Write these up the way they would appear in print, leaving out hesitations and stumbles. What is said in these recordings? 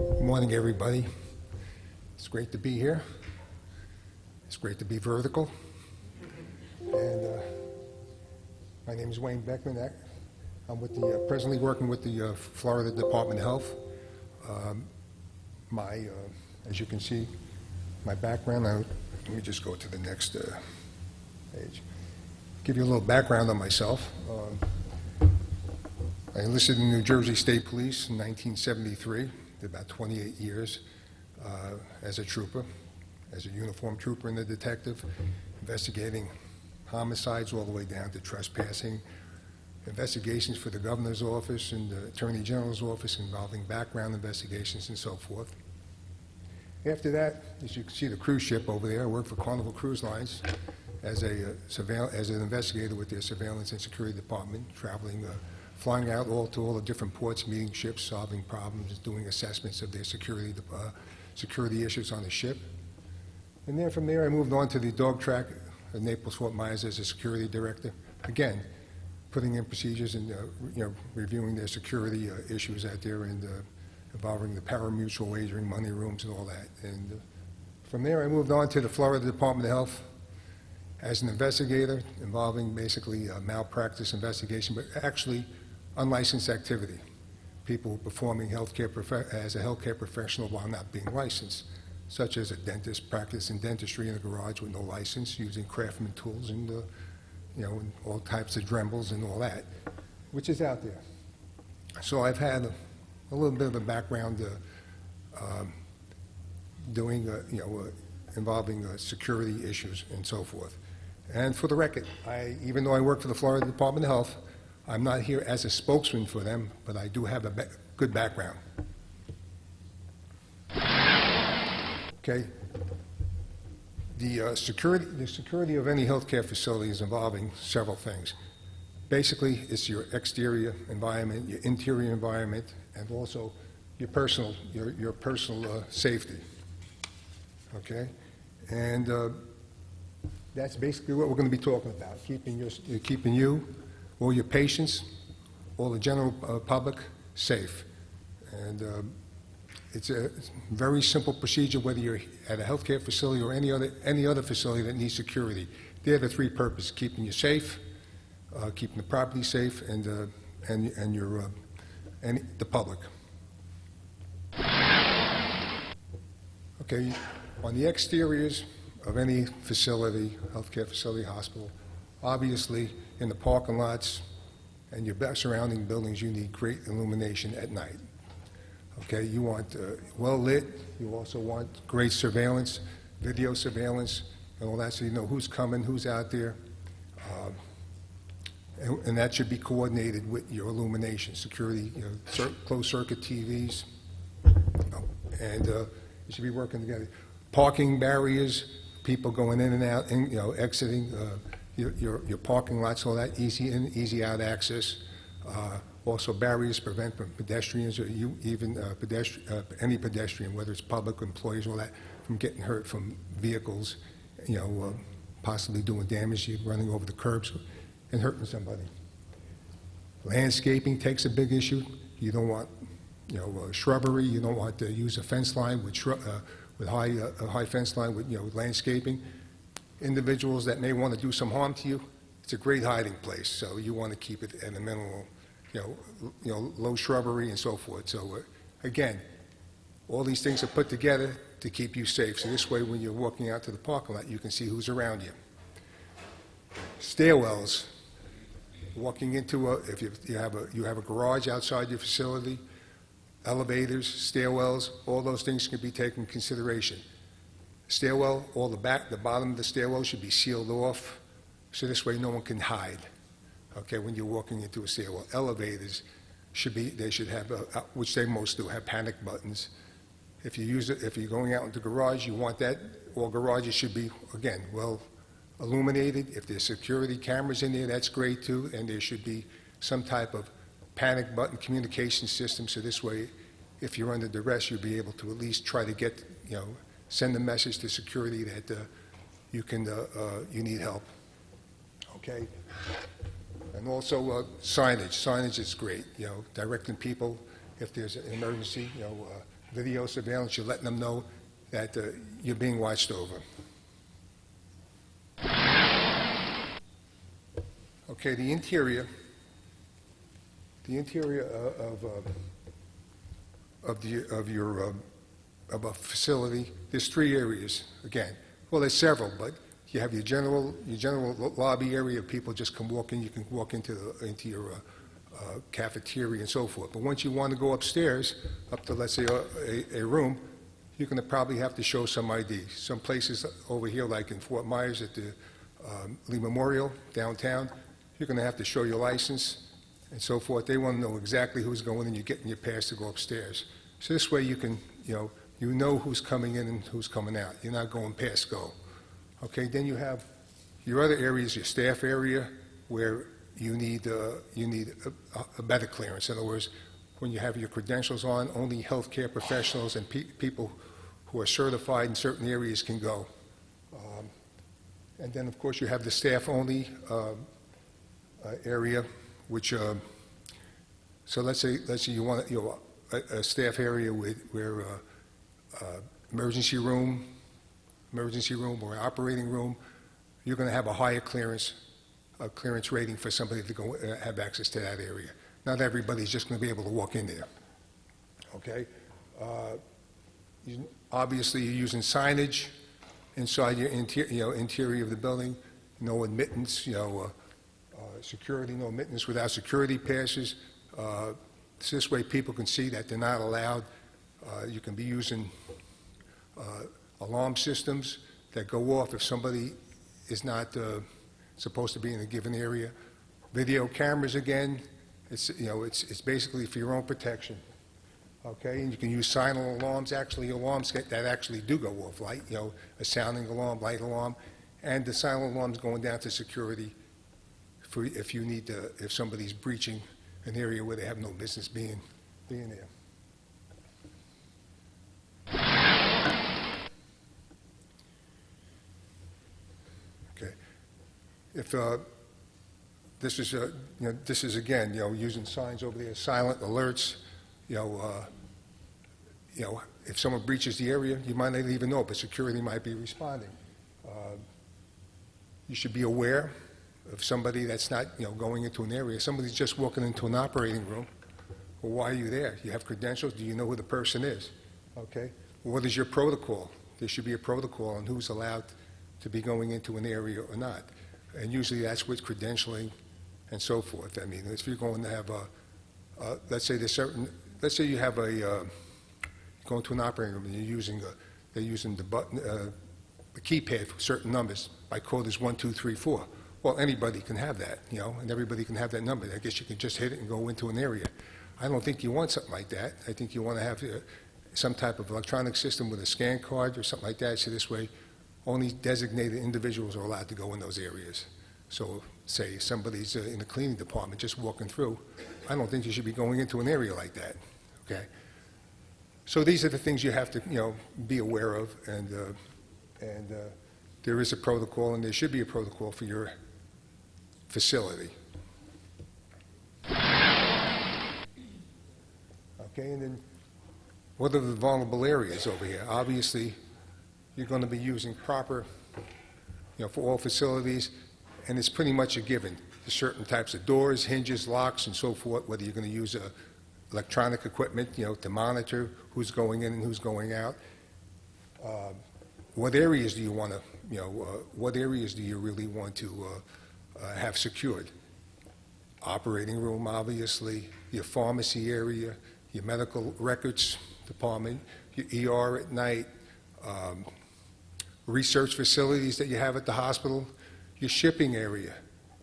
Good morning, everybody. It's great to be here. It's great to be vertical. And my name is Wayne Beckman. I'm with the presently working with the Florida Department of Health. As you can see, my background. Let me just go to the next page. Give you a little background on myself. I enlisted in New Jersey State Police in 1973. Did about 28 years as a trooper, as a uniformed trooper and a detective, investigating homicides all the way down to trespassing, investigations for the governor's office and the attorney general's office involving background investigations and so forth. After that, as you can see the cruise ship over there, I worked for Carnival Cruise Lines as an investigator with their surveillance and security department, traveling, flying out to all the different ports, meeting ships, solving problems, doing assessments of their security issues on the ship. And then from there, I moved on to the dog track at Naples Fort Myers as a security director. Again, putting in procedures and reviewing their security issues out there and involving the pari-mutuel wagering, money rooms, and all that. And from there, I moved on to the Florida Department of Health as an investigator, involving basically malpractice investigation, but actually unlicensed activity. People performing as a healthcare professional while not being licensed, such as a dentist practicing dentistry in a garage with no license, using Craftsman tools and and all types of Dremels and all that, which is out there. So I've had a little bit of a background doing, involving security issues and so forth. And for the record, even though I work for the Florida Department of Health, I'm not here as a spokesman for them, but I do have a good background. Okay. The security of any healthcare facility is involving several things. Basically, it's your exterior environment, your interior environment, and also your personal safety. Okay, and that's basically what we're going to be talking about: keeping you, all your patients, all the general public safe. And it's a very simple procedure, whether you're at a healthcare facility or any other facility that needs security. They're the three purposes: keeping you safe, keeping the property safe, and the public. Okay, on the exteriors of any facility, healthcare facility, hospital, obviously in the parking lots and your surrounding buildings, you need great illumination at night. Okay, you want well lit. You also want great surveillance, video surveillance, and all that, so you know who's coming, who's out there. And that should be coordinated with your illumination, security, closed circuit TVs, and it should be working together. Parking barriers, people going in and out, and exiting your parking lots, all that, easy in, easy out access. Also barriers prevent from pedestrians or any pedestrian, whether it's public employees or all that, from getting hurt from vehicles, possibly doing damage, running over the curbs and hurting somebody. Landscaping takes a big issue. You don't want, shrubbery. You don't want to use a fence line with a high fence line with landscaping. Individuals that may want to do some harm to you, it's a great hiding place. So you want to keep it at a minimal, low shrubbery and so forth. So again, all these things are put together to keep you safe. So this way, when you're walking out to the parking lot, you can see who's around you. Stairwells. Walking into if you have a garage outside your facility, elevators, stairwells, all those things can be taken into consideration. Stairwell, the bottom of the stairwell should be sealed off, so this way no one can hide. Okay, when you're walking into a stairwell. Elevators they should have, which they most do, have panic buttons. If you're going out into the garage, you want that. All garages should be, again, well illuminated. If there's security cameras in there, that's great too, and there should be some type of panic button communication system, so this way, if you're under duress, you'll be able to at least try to send a message to security that you need help. Okay? And also signage. Signage is great, directing people if there's an emergency, video surveillance, you're letting them know that you're being watched over. Okay, the interior of a facility, there's three areas. Again, well, there's several, but you have your general lobby area. People just can walk in. You can walk into your cafeteria and so forth. But once you want to go upstairs, up to let's say a room, you're going to probably have to show some ID. Some places over here, like in Fort Myers at the Lee Memorial downtown, you're going to have to show your license and so forth. They want to know exactly who's going in. You're getting your pass to go upstairs. So this way you can, you know who's coming in and who's coming out. You're not going past go. Okay, then you have your other areas, your staff area, where you need a better clearance. In other words, when you have your credentials on, only healthcare professionals and people who are certified in certain areas can go. And then, of course, you have the staff-only area, which, so let's say you want a staff area where emergency room or operating room, you're going to have a higher clearance rating for somebody to go have access to that area. Not everybody's just going to be able to walk in there. Okay? Obviously, you're using signage inside your interior of the building. No admittance, security, no admittance without security passes. So this way people can see that they're not allowed. You can be using alarm systems that go off if somebody is not supposed to be in a given area. Video cameras, again, it's basically for your own protection. Okay, and you can use silent alarms, actually alarms that actually do go off, like, a sounding alarm, light alarm, and the silent alarm's going down to security for if somebody's breaching an area where they have no business being there. Okay, if this is again, using signs over there, silent alerts. If someone breaches the area, you might not even know, but security might be responding. You should be aware of somebody that's not, going into an area. Somebody's just walking into an operating room. Well, why are you there? You have credentials? Do you know who the person is? Okay. Well, what is your protocol? There should be a protocol on who's allowed to be going into an area or not. And usually that's with credentialing and so forth. I mean, if you're going to have let's say you have going to an operating room and they're using the button, the keypad for certain numbers. By code is 1, 2, 3, 4. Well, anybody can have that, and everybody can have that number. I guess you can just hit it and go into an area. I don't think you want something like that. I think you want to have some type of electronic system with a scan card or something like that. So this way, only designated individuals are allowed to go in those areas. So say somebody's in the cleaning department just walking through, I don't think you should be going into an area like that, okay? So these are the things you have to, be aware of, and there is a protocol, and there should be a protocol for your facility. Okay, and then what are the vulnerable areas over here? Obviously, you're going to be using proper, for all facilities, and it's pretty much a given. There's certain types of doors, hinges, locks, and so forth, whether you're going to use electronic equipment, to monitor who's going in and who's going out. What areas do you want to, what areas do you really want to have secured? Operating room, obviously, your pharmacy area, your medical records department, your ER at night, research facilities that you have at the hospital, your shipping area.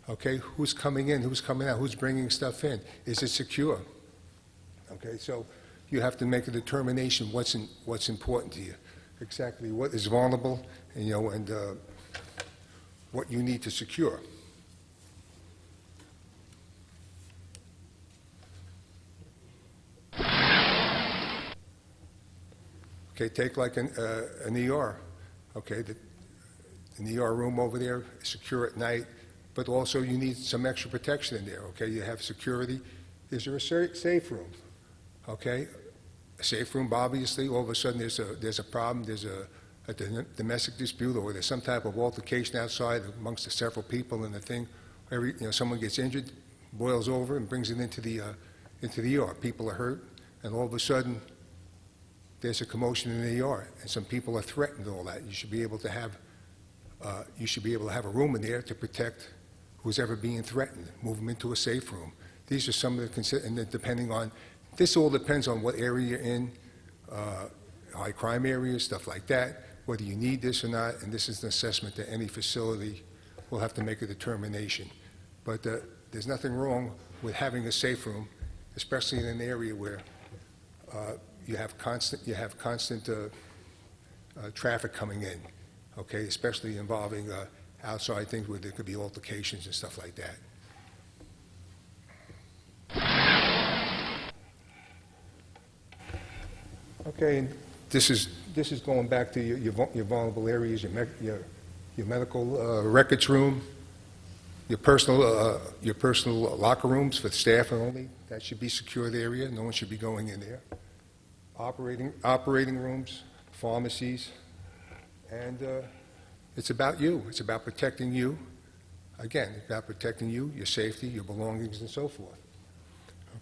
Okay, who's coming in, who's coming out, who's bringing stuff in? Is it secure? Okay, so you have to make a determination what's important to you, exactly what is vulnerable, and what you need to secure. Okay, take like an ER. Okay, an ER room over there, secure at night, but also you need some extra protection in there. Okay, you have security. Is there a safe room? Okay, a safe room, obviously, all of a sudden there's a problem, there's a domestic dispute, or there's some type of altercation outside amongst the several people in the thing, someone gets injured, boils over and brings it into the ER. People are hurt, and all of a sudden, there's a commotion in the ER, and some people are threatened and all that. You should be able to have a room in there to protect who's ever being threatened, move them into a safe room. These are some of the, and then depending on, this all depends on what area you're in, high crime areas, stuff like that, whether you need this or not, and this is an assessment that any facility will have to make a determination. But there's nothing wrong with having a safe room, especially in an area where you have constant traffic coming in, okay, especially involving outside things where there could be altercations and stuff like that. Okay, and this is going back to your vulnerable areas, your medical records room, your personal locker rooms for the staff only. That should be secured area. No one should be going in there. Operating rooms, pharmacies, and it's about you. It's about protecting you. Again, it's about protecting you, your safety, your belongings, and so forth.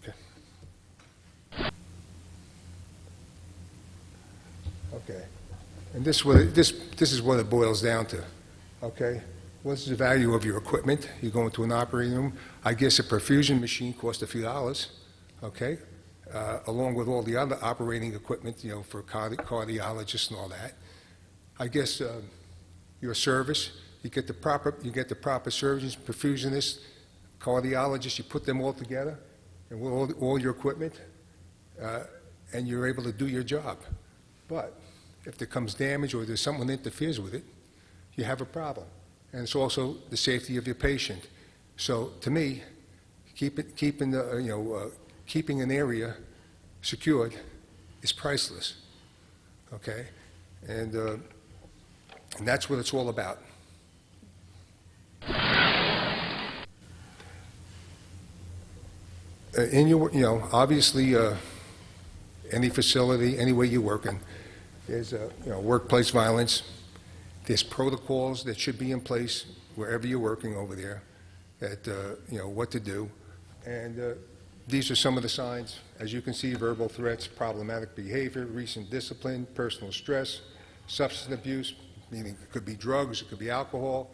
Okay. Okay. And this is what it boils down to. Okay. What's the value of your equipment? You go into an operating room. I guess a perfusion machine costs a few dollars. Okay. Along with all the other operating equipment, for cardiologists and all that. I guess your service, you get the proper surgeons, perfusionists, cardiologists. You put them all together, and with all your equipment, and you're able to do your job. But if there comes damage or there's someone that interferes with it, you have a problem. And it's also the safety of your patient. So to me, keeping an area secured is priceless. Okay, and that's what it's all about. In your, obviously, any facility, anywhere you're working, there's workplace violence. There's protocols that should be in place wherever you're working over there, that what to do, and these are some of the signs. As you can see, verbal threats, problematic behavior, recent discipline, personal stress, substance abuse, meaning it could be drugs, it could be alcohol,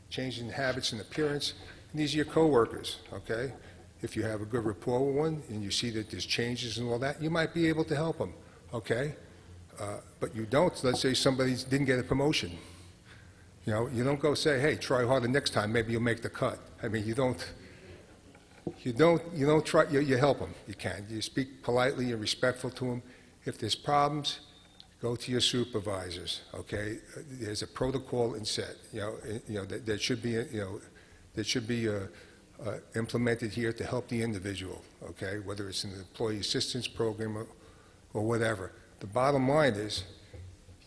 changing habits and appearance. And these are your coworkers, okay? If you have a good rapport with one and you see that there's changes and all that, you might be able to help them, okay? But you don't. Let's say somebody didn't get a promotion. You don't go say, hey, try harder next time, maybe you'll make the cut. I mean, you don't try, you help them. You can. You speak politely and respectful to them. If there's problems, go to your supervisors, okay? There's a protocol in set, that should be, implemented here to help the individual, okay? Whether it's an employee assistance program or whatever. The bottom line is,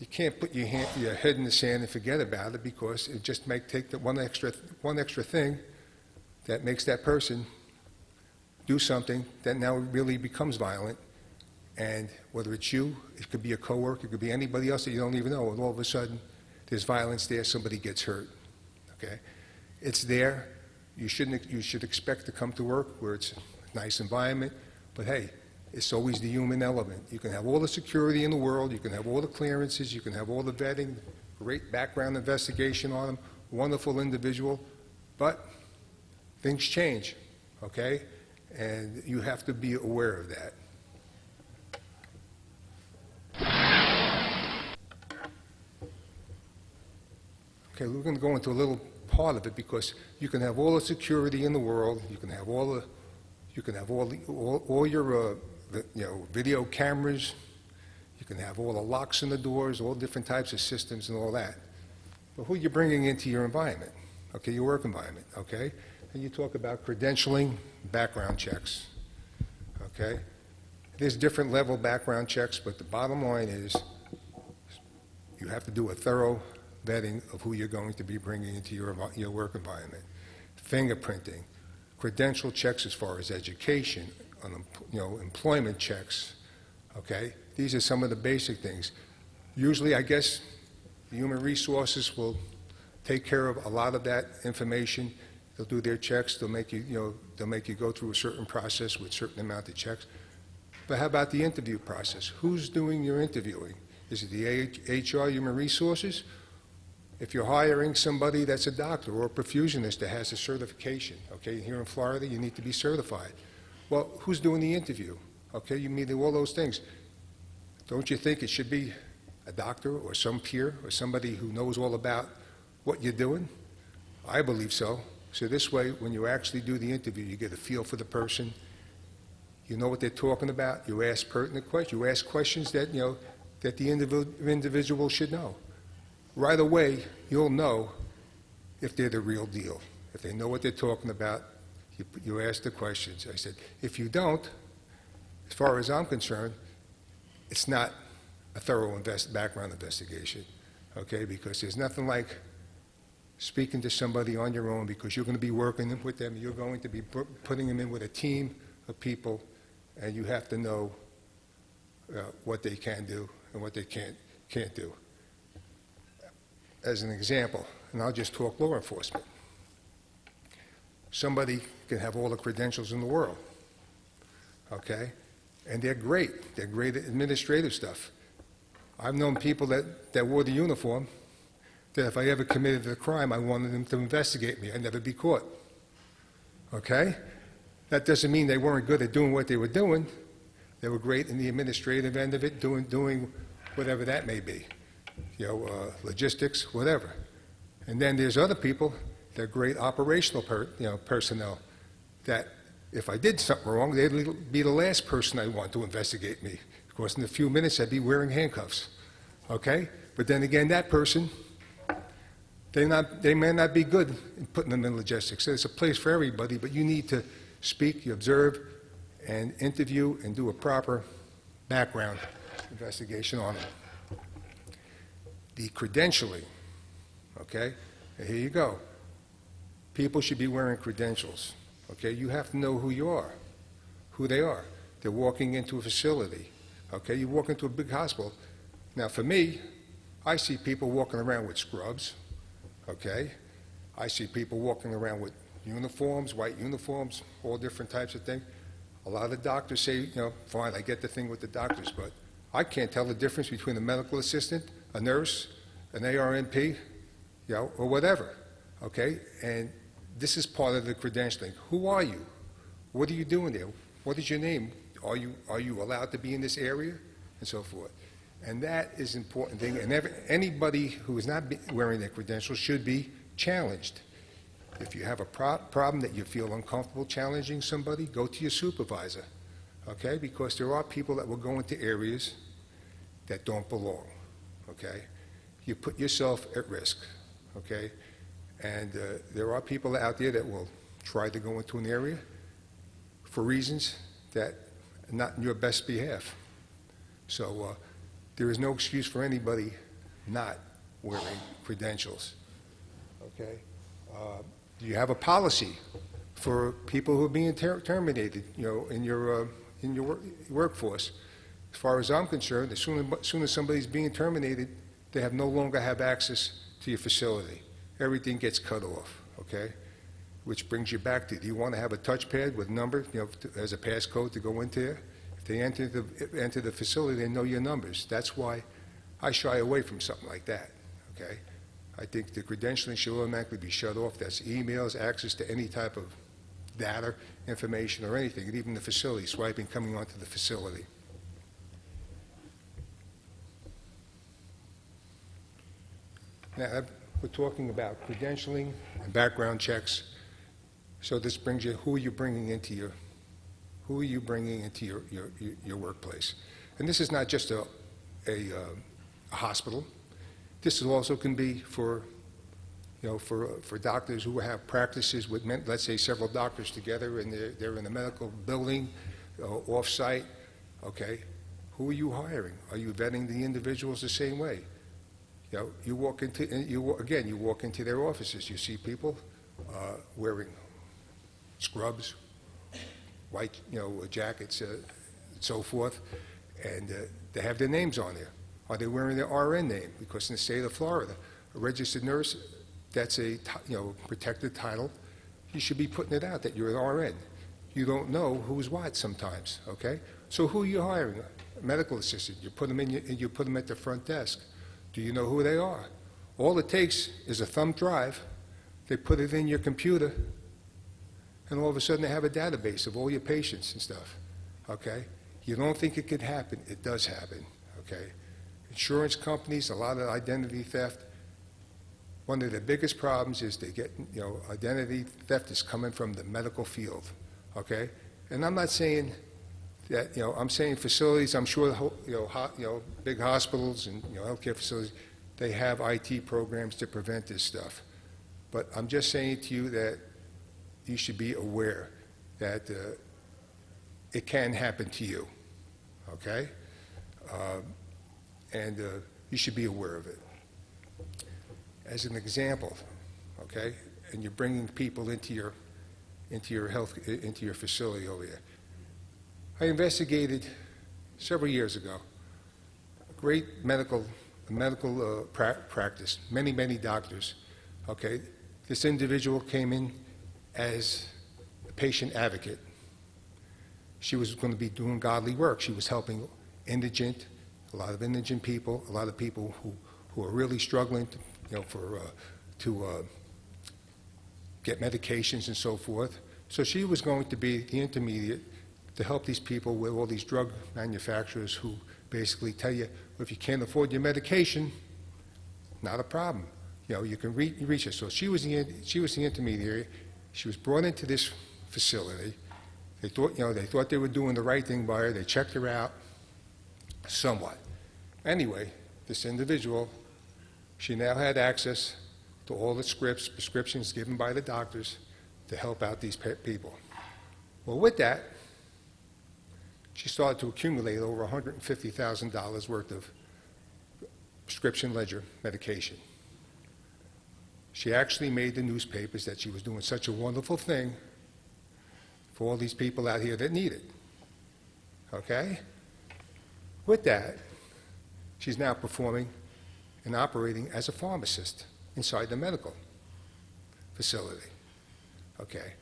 you can't put your head in the sand and forget about it, because it just might take the one extra thing that makes that person do something that now really becomes violent. And whether it's you, it could be a coworker, it could be anybody else that you don't even know, and all of a sudden there's violence there, somebody gets hurt. Okay, it's there. You should expect to come to work where it's a nice environment, but hey, it's always the human element. You can have all the security in the world, you can have all the clearances, you can have all the vetting, great background investigation on them, wonderful individual, but things change, okay? And you have to be aware of that. Okay, we're going to go into a little part of it, because you can have all the security in the world, you can have all your video cameras, you can have all the locks in the doors, all different types of systems and all that. But who you're bringing into your environment, okay, your work environment, okay? And you talk about credentialing, background checks, okay? There's different level background checks, but the bottom line is you have to do a thorough vetting of who you're going to be bringing into your work environment. Fingerprinting, credential checks as far as education, employment checks, okay? These are some of the basic things. Usually, I guess, human resources will take care of a lot of that information. They'll do their checks, they'll make you, they'll make you go through a certain process with a certain amount of checks. But how about the interview process? Who's doing your interviewing? Is it the HR, human resources? If you're hiring somebody that's a doctor or a perfusionist that has a certification, okay, here in Florida, you need to be certified. Well, who's doing the interview? Okay, you meet all those things. Don't you think it should be a doctor or some peer or somebody who knows all about what you're doing? I believe so. So this way, when you actually do the interview, you get a feel for the person. You know what they're talking about. You ask pertinent questions. You ask questions that, that the individual should know. Right away, you'll know if they're the real deal. If they know what they're talking about, you ask the questions. I said, if you don't, as far as I'm concerned, it's not a thorough background investigation, okay? Because there's nothing like speaking to somebody on your own, because you're going to be working with them. You're going to be putting them in with a team of people, and you have to know what they can do and what they can't do. As an example, and I'll just talk law enforcement. Somebody can have all the credentials in the world, okay? And they're great. They're great at administrative stuff. I've known people that wore the uniform that if I ever committed a crime, I wanted them to investigate me. I'd never be caught, okay? That doesn't mean they weren't good at doing what they were doing. They were great in the administrative end of it, doing whatever that may be. Logistics, whatever. And then there's other people that are great operational personnel that if I did something wrong, they'd be the last person I want to investigate me. Of course, in a few minutes, I'd be wearing handcuffs, okay? But then again, that person, they may not be good in putting them in logistics. So there's a place for everybody, but you need to speak, you observe, and interview and do a proper background investigation on them. The credentialing, okay? And here you go. People should be wearing credentials, okay? You have to know who you are, who they are. They're walking into a facility, okay? You walk into a big hospital. Now, for me, I see people walking around with scrubs, okay? I see people walking around with uniforms, white uniforms, all different types of things. A lot of doctors say, fine, I get the thing with the doctors, but I can't tell the difference between a medical assistant, a nurse, an ARNP, or whatever, okay? And this is part of the credentialing. Who are you? What are you doing there? What is your name? Are you allowed to be in this area? And so forth. And that is an important thing. And anybody who is not wearing their credentials should be challenged. If you have a problem that you feel uncomfortable challenging somebody, go to your supervisor, okay? Because there are people that will go into areas that don't belong, okay? You put yourself at risk, okay? And there are people out there that will try to go into an area for reasons that are not in your best behalf. So there is no excuse for anybody not wearing credentials, okay? Do you have a policy for people who are being terminated, in your workforce? As far as I'm concerned, as soon as somebody's being terminated, they no longer have access to your facility. Everything gets cut off, okay? Which brings you back to, do you want to have a touchpad with numbers, as a passcode to go into there? If they enter the facility, they know your numbers. That's why I shy away from something like that, okay? I think the credentialing should automatically be shut off. That's emails, access to any type of data, information, or anything, and even the facility, swiping coming onto the facility. Now, we're talking about credentialing and background checks. So this brings you, who are you bringing into your workplace? And this is not just a hospital. This also can be for doctors who have practices with, let's say, several doctors together, and they're in a medical building, off-site. Okay, who are you hiring? Are you vetting the individuals the same way? You walk into their offices. You see people wearing scrubs, white, jackets, and so forth, And they have their names on there. Are they wearing their RN name? Because in the state of Florida, a registered nurse, that's a protected title. You should be putting it out that you're an RN. You don't know who's what sometimes, okay? So who are you hiring? A medical assistant. You put them you put them at the front desk. Do you know who they are? All it takes is a thumb drive. They put it in your computer, and all of a sudden they have a database of all your patients and stuff, okay? You don't think it could happen. It does happen, okay? Insurance companies, a lot of identity theft. One of the biggest problems is they get, identity theft is coming from the medical field, okay? And I'm not saying that, I'm saying facilities, I'm sure, big hospitals and, healthcare facilities, they have IT programs to prevent this stuff. But I'm just saying to you that you should be aware that it can happen to you, okay? And you should be aware of it. As an example, okay, and you're bringing people into your facility over here. I investigated several years ago a great medical practice, many doctors, okay. This individual came in as a patient advocate. She was going to be doing godly work. She was helping a lot of indigent people, a lot of people who are really struggling to get medications and so forth. So she was going to be the intermediate to help these people with all these drug manufacturers who basically tell you, well, if you can't afford your medication, not a problem. You can reach it. So she was the intermediary. She was brought into this facility. They thought they were doing the right thing by her. They checked her out somewhat. Anyway, this individual, she now had access to all the prescriptions given by the doctors to help out these people. Well, with that, she started to accumulate over $150,000 worth of prescription ledger medication. She actually made the newspapers that she was doing such a wonderful thing for all these people out here that need it. Okay? With that, she's now performing and operating as a pharmacist inside the medical facility. Okay?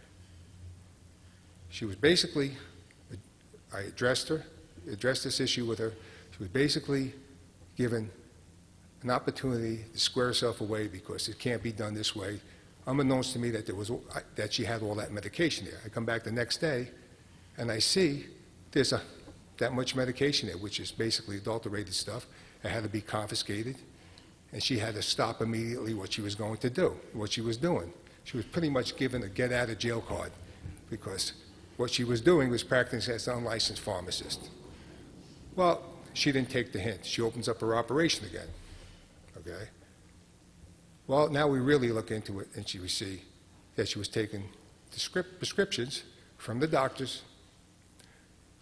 She was basically, I addressed this issue with her. She was basically given an opportunity to square herself away because it can't be done this way. Unbeknownst to me that she had all that medication there. I come back the next day and I see there's that much medication there, which is basically adulterated stuff. It had to be confiscated, and she had to stop immediately what she was going to do, what she was doing. She was pretty much given a get-out-of-jail card because what she was doing was practicing as an unlicensed pharmacist. Well, she didn't take the hint. She opens up her operation again. Okay? Well, now we really look into it, and we see that she was taking prescriptions from the doctors,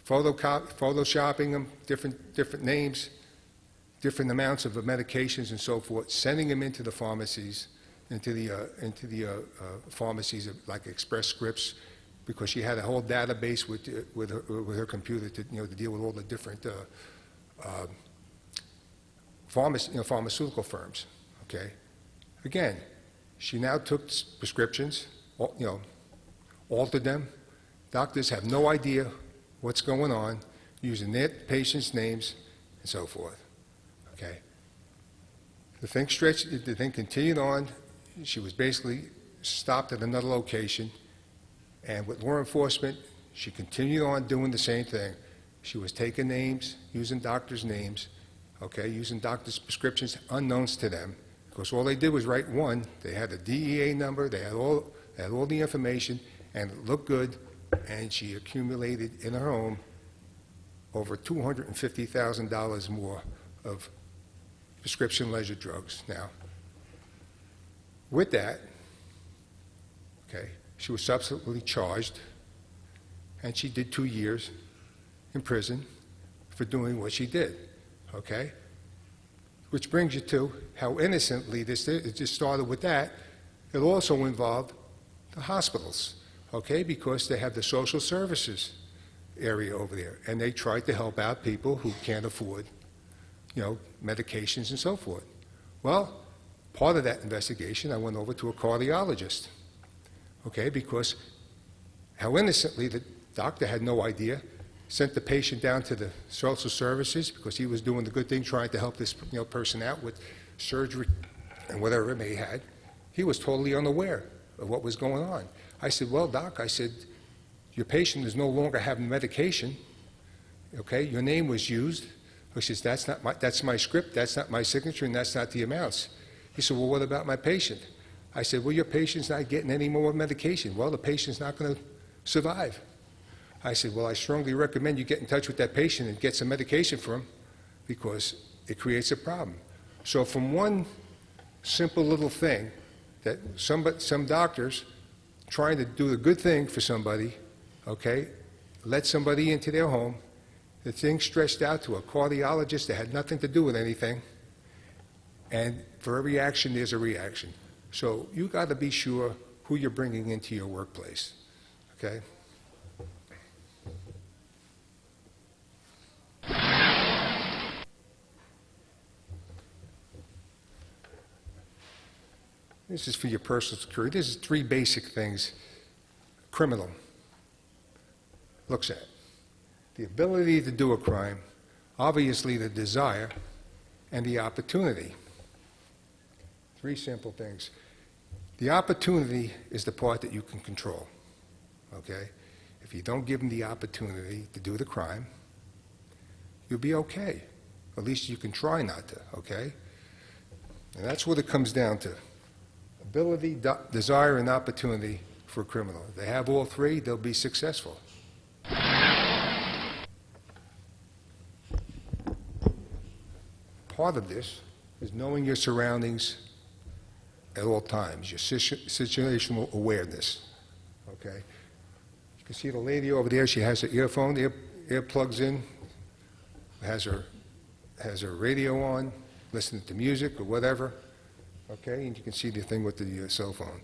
photoshopping them, different names, different amounts of medications and so forth, sending them into the pharmacies, into the pharmacies like Express Scripts, because she had a whole database with her computer to deal with all the different pharmaceutical firms. Okay. Again, she now took prescriptions, altered them. Doctors have no idea what's going on, using their patients' names and so forth. Okay. The thing continued on. She was basically stopped at another location, and with law enforcement, she continued on doing the same thing. She was taking names, using doctors' names, okay, using doctors' prescriptions unknowns to them, because all they did was write one. They had a DEA number, they had all the information, and it looked good, and she accumulated in her home over $250,000 more of prescription ledger drugs. Now, with that, okay, she was subsequently charged, and she did 2 years in prison for doing what she did, okay? Which brings you to how innocently it just started with that. It also involved the hospitals, okay, because they have the social services area over there, and they try to help out people who can't afford, medications and so forth. Well, part of that investigation, I went over to a cardiologist, okay, because how innocently the doctor had no idea, sent the patient down to the social services because he was doing the good thing, trying to help this person out with surgery and whatever it may had. He was totally unaware of what was going on. I said, well, doc, I said, your patient is no longer having medication, okay? Your name was used. He says, that's my script, that's not my signature, and that's not the amounts. He said, well, what about my patient? I said, well, your patient's not getting any more medication. Well, the patient's not going to survive. I said, well, I strongly recommend you get in touch with that patient and get some medication for him because it creates a problem. So from one simple little thing that some doctors trying to do the good thing for somebody, okay, let somebody into their home, the thing stretched out to a cardiologist that had nothing to do with anything, and for every action, there's a reaction. So you got to be sure who you're bringing into your workplace, okay? This is for your personal security. This is 3 basic things a criminal looks at. The ability to do a crime, obviously the desire, and the opportunity. 3 simple things. The opportunity is the part that you can control, okay? If you don't give them the opportunity to do the crime, you'll be okay. At least you can try not to, okay? And that's what it comes down to. Ability, desire, and opportunity for a criminal. If they have all 3, they'll be successful. Part of this is knowing your surroundings at all times, your situational awareness, okay? You can see the lady over there, she has her earplugs in, has her radio on, listening to music or whatever. Okay, and you can see the thing with the cell phone.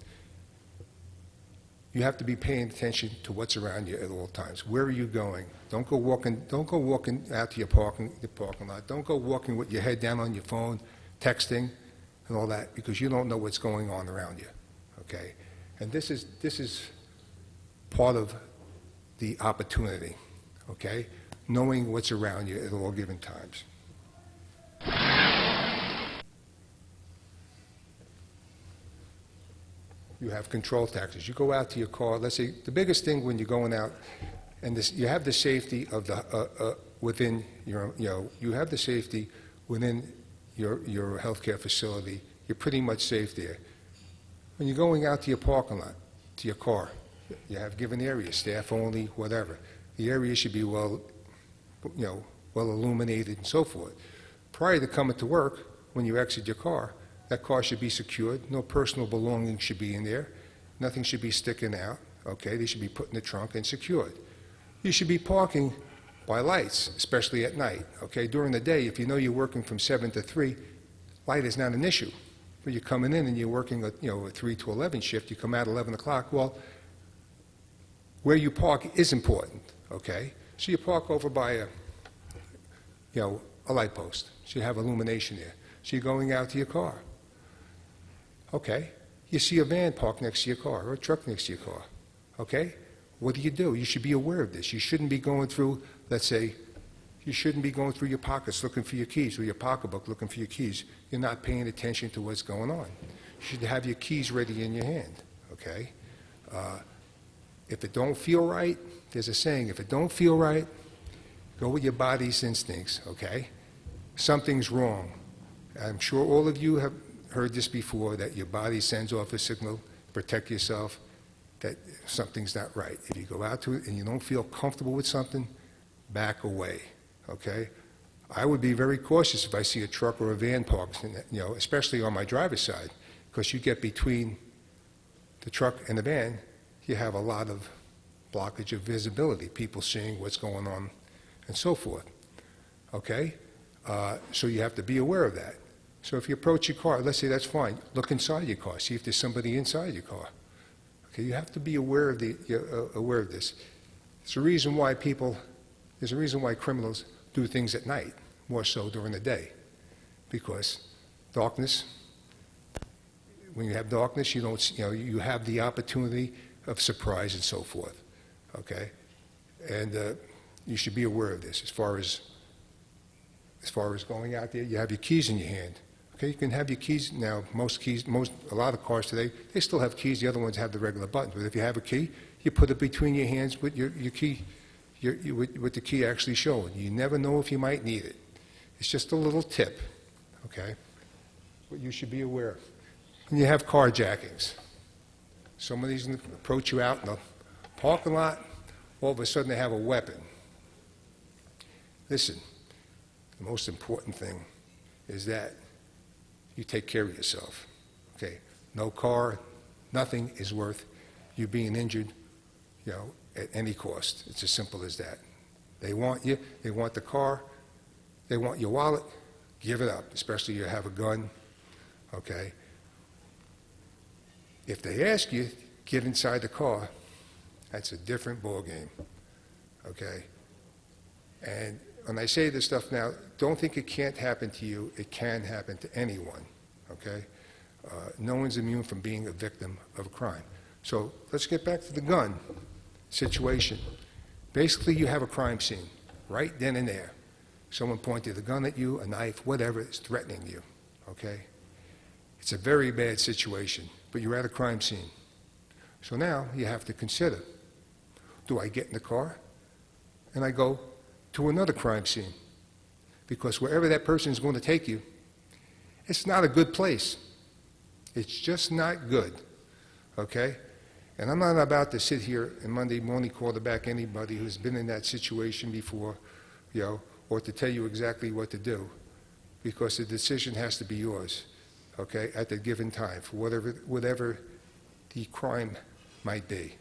You have to be paying attention to what's around you at all times. Where are you going? Don't go walking out to your parking lot. Don't go walking with your head down on your phone, texting and all that, because you don't know what's going on around you. Okay? And this is part of the opportunity, okay? Knowing what's around you at all given times. You have control tactics. You go out to your car. Let's say the biggest thing when you're going out, and you have the safety of the within your, you have the safety within your healthcare facility. You're pretty much safe there. When you're going out to your parking lot, to your car, you have given areas, staff only, whatever. The area should be well illuminated and so forth. Prior to coming to work, when you exit your car, that car should be secured. No personal belongings should be in there. Nothing should be sticking out. Okay, they should be put in the trunk and secured. You should be parking by lights, especially at night. Okay, during the day, if you know you're working from 7 to 3, light is not an issue. When you're coming in and you're working a 3 to 11 shift, you come out 11 o'clock. Well, where you park is important. Okay, so you park over by a light post. So you have illumination there. So you're going out to your car. Okay, you see a van parked next to your car or a truck next to your car. Okay, what do? You should be aware of this. You shouldn't be going through, let's say, you shouldn't be going through your pockets looking for your keys or your pocketbook looking for your keys. You're not paying attention to what's going on. You should have your keys ready in your hand. Okay, if it don't feel right, there's a saying, if it don't feel right, go with your body's instincts. Okay, something's wrong. I'm sure all of you have heard this before, that your body sends off a signal to protect yourself, that something's not right. If you go out to it and you don't feel comfortable with something, back away, okay? I would be very cautious if I see a truck or a van parked, especially on my driver's side, because you get between the truck and the van, you have a lot of blockage of visibility, people seeing what's going on and so forth, okay? So you have to be aware of that. So if you approach your car, let's say that's fine. Look inside your car. See if there's somebody inside your car. Okay, you have to be aware of this. There's a reason why criminals do things at night, more so during the day. Because darkness, when you have darkness, you have the opportunity of surprise and so forth, okay? And you should be aware of this. As far as going out there, you have your keys in your hand. Okay, you can have your keys now. A lot of cars today, they still have keys. The other ones have the regular buttons. But if you have a key, you put it between your hands with your key, with the key actually showing. You never know if you might need it. It's just a little tip, okay? What you should be aware of. When you have carjackings, somebody's going to approach you out in the parking lot. All of a sudden, they have a weapon. Listen, the most important thing is that you take care of yourself, okay? No car, nothing is worth you being injured, at any cost. It's as simple as that. They want you, they want the car, they want your wallet, give it up, especially if you have a gun, okay? If they ask you, get inside the car, that's a different ballgame, okay? And when I say this stuff now, don't think it can't happen to you. It can happen to anyone, okay? No one's immune from being a victim of a crime. So let's get back to the gun situation. Basically, you have a crime scene right then and there. Someone pointed a gun at you, a knife, whatever is threatening you, okay? It's a very bad situation, but you're at a crime scene. So now you have to consider, do I get in the car and I go to another crime scene? Because wherever that person is going to take you, it's not a good place. It's just not good, okay? And I'm not about to sit here and Monday morning quarterback anybody who's been in that situation before, or to tell you exactly what to do, because the decision has to be yours, okay, at the given time for whatever the crime might be,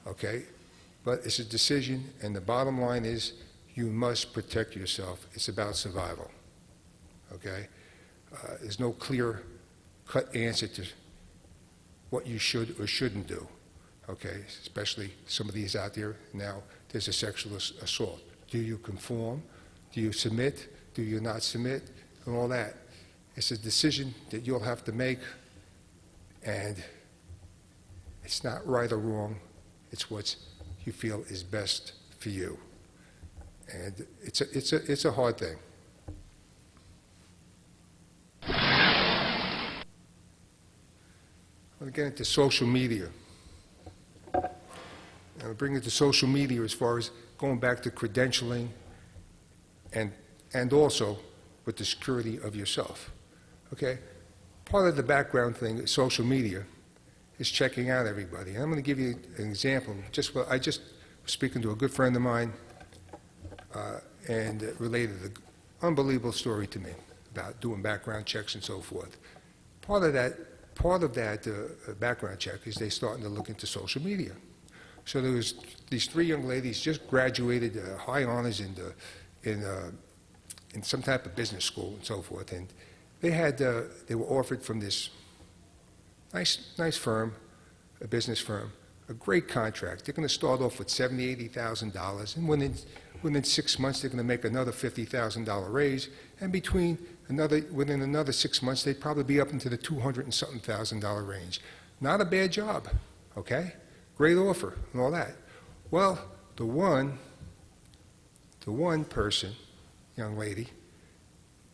okay? But it's a decision, and the bottom line is you must protect yourself. It's about survival, okay? There's no clear-cut answer to what you should or shouldn't do, okay? Especially some of these out there now, there's a sexual assault. Do you conform? Do you submit? Do you not submit? And all that. It's a decision that you'll have to make, and it's not right or wrong. It's what you feel is best for you. And it's a hard thing. I'm going to get into social media. I'll bring it to social media as far as going back to credentialing and also with the security of yourself. Okay? Part of the background thing is social media is checking out everybody. And I'm going to give you an example. I just was speaking to a good friend of mine and related an unbelievable story to me about doing background checks and so forth. Part of that background check is they starting to look into social media. So there was these three young ladies just graduated high honors in some type of business school and so forth, and they were offered from this nice firm, a business firm, a great contract. They're going to start off with $70,000, $80,000, and within 6 months they're going to make another $50,000 raise, and within another 6 months they'd probably be up into the $200,000 and something range. Not a bad job, okay? Great offer and all that. Well, the one person, young lady,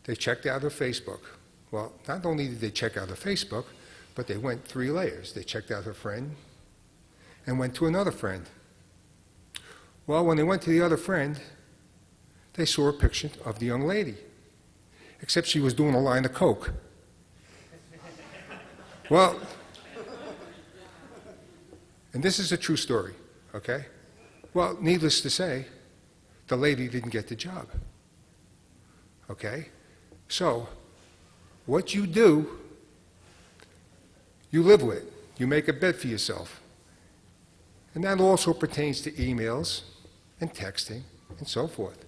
they checked out her Facebook. Well, not only did they check out her Facebook, but they went 3 layers. They checked out her friend and went to another friend. Well, when they went to the other friend, they saw a picture of the young lady, except she was doing a line of coke. Well, and this is a true story, okay? Well, needless to say, the lady didn't get the job, okay? So, what you do, you live with. You make a bed for yourself. And that also pertains to emails and texting and so forth.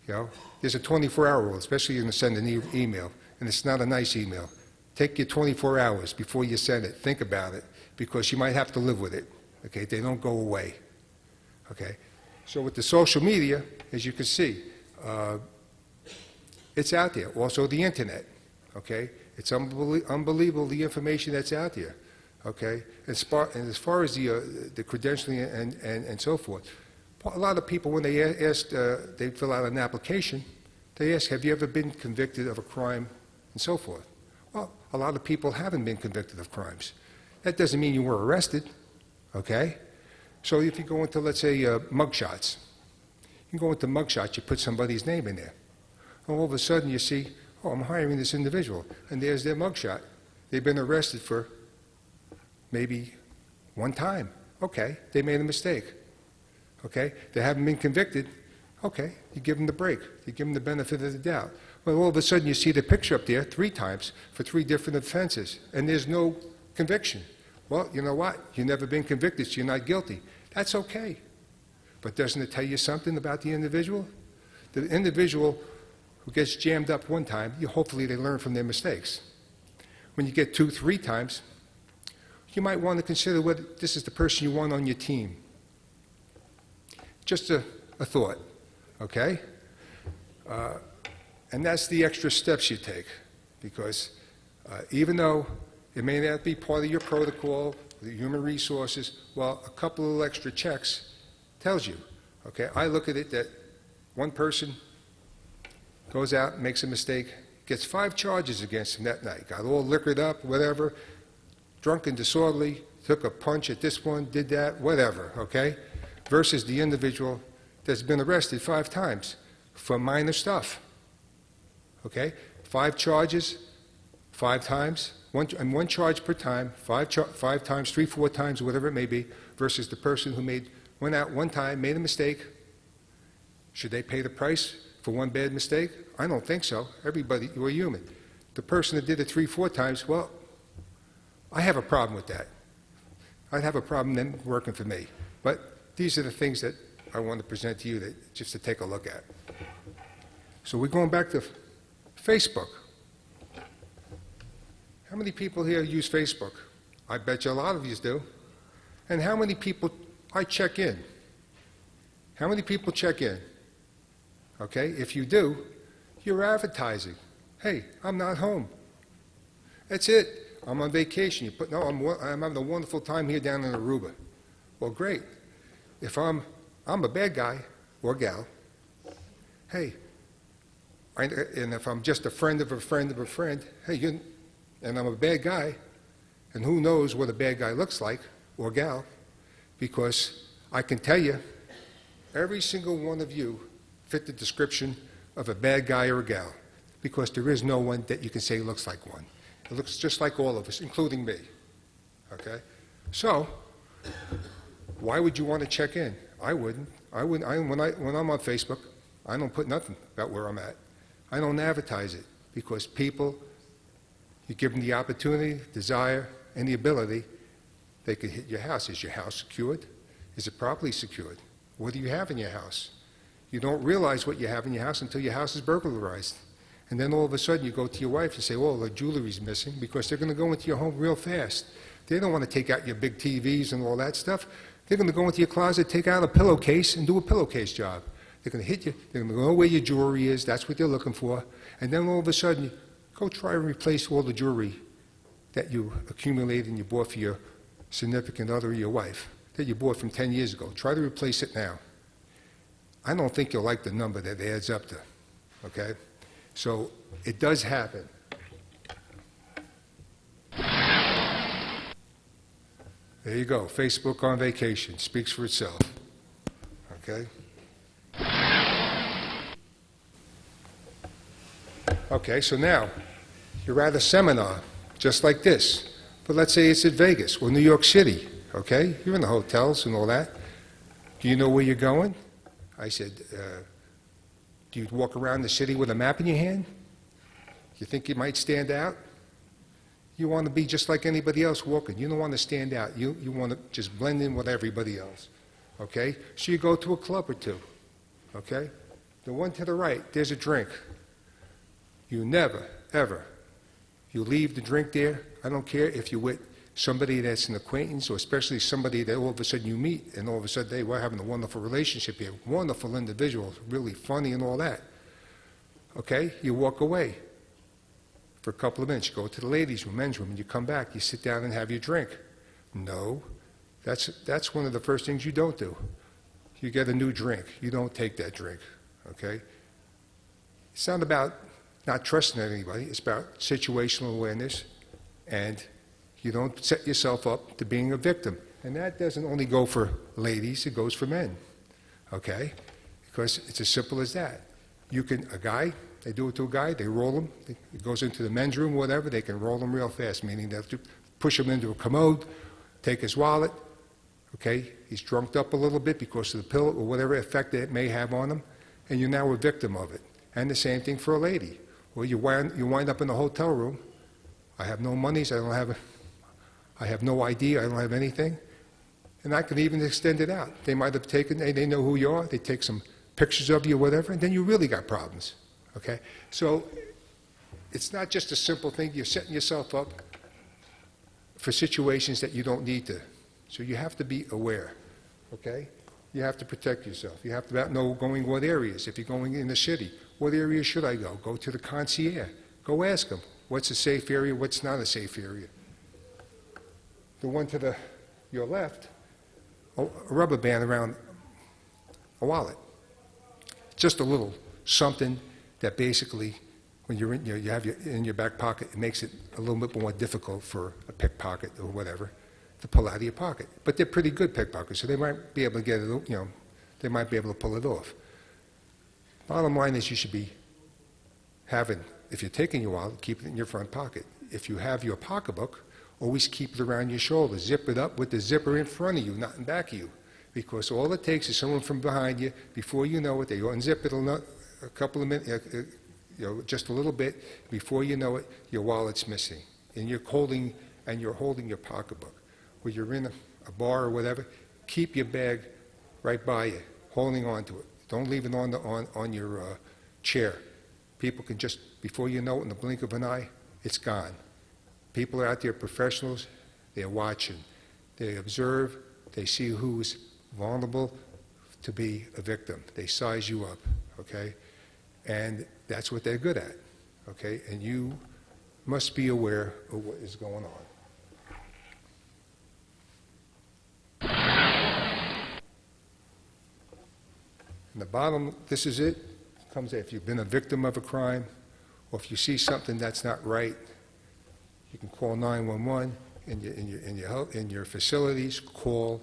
There's a 24-hour rule, especially when you send an email, and it's not a nice email. Take your 24 hours before you send it. Think about it, because you might have to live with it. Okay, they don't go away. Okay, So with the social media, as you can see, it's out there. Also the internet, okay? It's unbelievable the information that's out there, okay? And as far as the credentialing and so forth, a lot of people, when they they fill out an application, they ask, have you ever been convicted of a crime and so forth? Well, a lot of people haven't been convicted of crimes. That doesn't mean you were arrested, okay? So if you go into, let's say, mugshots, you go into mugshots, you put somebody's name in there. And all of a sudden you see, oh, I'm hiring this individual, and there's their mugshot. They've been arrested for maybe one time. Okay, they made a mistake. Okay, they haven't been convicted. Okay, you give them the break. You give them the benefit of the doubt. Well, all of a sudden you see the picture up there 3 times for 3 different offenses, and there's no conviction. Well, you know what? You've never been convicted, so you're not guilty. That's okay. But doesn't it tell you something about the individual? The individual who gets jammed up one time, hopefully they learn from their mistakes. When you get 2, 3 times, you might want to consider whether this is the person you want on your team. Just a thought, okay? And that's the extra steps you take, because even though it may not be part of your protocol, the human resources, well, a couple of extra checks tells you, okay? I look at it that one person goes out, makes a mistake, gets 5 charges against him that night, got all liquored up, whatever, drunk and disorderly, took a punch at this one, did that, whatever, okay? Versus the individual that's been arrested 5 times for minor stuff, okay? 5 charges, 5 times, one charge per time, 5 times, 3, 4 times, whatever it may be, versus the person who went out one time, made a mistake. Should they pay the price for one bad mistake? I don't think so. Everybody, we're human. The person that did it 3, 4 times, well, I have a problem with that. I'd have a problem them working for me. But these are the things that I want to present to you just to take a look at. So we're going back to Facebook. How many people here use Facebook? I bet you a lot of you do. And how many people, I check in. How many people check in? Okay, if you do, you're advertising. Hey, I'm not home. That's it. I'm on vacation. You put, no, I'm having a wonderful time here down in Aruba. Well, great. If I'm a bad guy or gal, hey, and if I'm just a friend of a friend of a friend, hey, and I'm a bad guy, and who knows what a bad guy looks like, or gal, because I can tell you, every single one of you fit the description of a bad guy or a gal, because there is no one that you can say looks like one. It looks just like all of us, including me, okay? So, why would you want to check in? I wouldn't. When I'm on Facebook, I don't put nothing about where I'm at. I don't advertise it, because people, you give them the opportunity, desire, and the ability, they could hit your house. Is your house secured? Is it properly secured? What do you have in your house? You don't realize what you have in your house until your house is burglarized. And then all of a sudden you go to your wife and say, oh, the jewelry's missing, because they're going to go into your home real fast. They don't want to take out your big TVs and all that stuff. They're going to go into your closet, take out a pillowcase, and do a pillowcase job. They're going to hit you. They're going to know where your jewelry is. That's what they're looking for. And then all of a sudden, go try and replace all the jewelry that you accumulated and you bought for your significant other or your wife, that you bought from 10 years ago. Try to replace it now. I don't think you'll like the number that it adds up to, okay? So it does happen. There you go. Facebook on vacation. Speaks for itself. Okay? Okay, so now you're at a seminar just like this. But let's say it's at Vegas or New York City. Okay? You're in the hotels and all that. Do you know where you're going? I said, do you walk around the city with a map in your hand? You think you might stand out? You want to be just like anybody else walking. You don't want to stand out. You want to just blend in with everybody else. Okay? So you go to a club or two. Okay? The one to the right, there's a drink. You never, ever, you leave the drink there. I don't care if you're with somebody that's an acquaintance, or especially somebody that all of a sudden you meet, and all of a sudden, hey, we're having a wonderful relationship here, wonderful individual, really funny and all that. Okay, you walk away for a couple of minutes, you go to the ladies' room, men's room, and you come back, you sit down and have your drink. No, that's one of the first things you don't do. You get a new drink, you don't take that drink, okay? It's not about not trusting anybody, it's about situational awareness, and you don't set yourself up to being a victim. And that doesn't only go for ladies, it goes for men, okay? Because it's as simple as that. A guy, they do it to a guy, they roll him, it goes into the men's room, whatever, they can roll him real fast, meaning they'll push him into a commode, take his wallet, okay? He's drunked up a little bit because of the pill or whatever effect that it may have on him, and you're now a victim of it. And the same thing for a lady. Well, you wind up in a hotel room. I have no monies, I have no ID, I don't have anything. And I can even extend it out. They might have taken, they know who you are, they take some pictures of you or whatever, and then you really got problems, okay? So it's not just a simple thing, you're setting yourself up for situations that you don't need to. So you have to be aware, okay? You have to protect yourself. You have to know going what areas. If you're going in the city, what area should I go? Go to the concierge. Go ask them, what's a safe area, what's not a safe area. The one to your left, a rubber band around a wallet. Just a little something that basically, when you have in your back pocket, it makes it a little bit more difficult for a pickpocket or whatever to pull out of your pocket. But they're pretty good pickpockets, so they might be able to get it, they might be able to pull it off. Bottom line is you should be having, if you're taking your wallet, keep it in your front pocket. If you have your pocketbook, always keep it around your shoulder. Zip it up with the zipper in front of you, not in back of you. Because all it takes is someone from behind you, before you know it, they unzip it a couple of minutes, just a little bit, before you know it, your wallet's missing. And you're holding your pocketbook. When you're in a bar or whatever, keep your bag right by you, holding on to it. Don't leave it on your chair. People can just, before you know it, in the blink of an eye, it's gone. People are out there, professionals, they're watching. They observe, they see who's vulnerable to be a victim. They size you up, okay? And that's what they're good at, okay? And you must be aware of what is going on. And the bottom, this is it, comes if you've been a victim of a crime, or if you see something that's not right, you can call 911 in your facilities, call,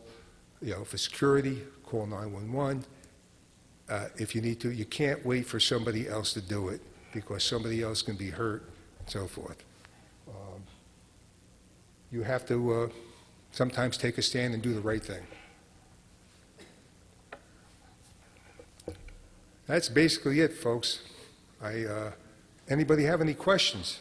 for security, call 911. If you need to, you can't wait for somebody else to do it, because somebody else can be hurt and so forth. You have to sometimes take a stand and do the right thing. That's basically it, folks. Anybody have any questions?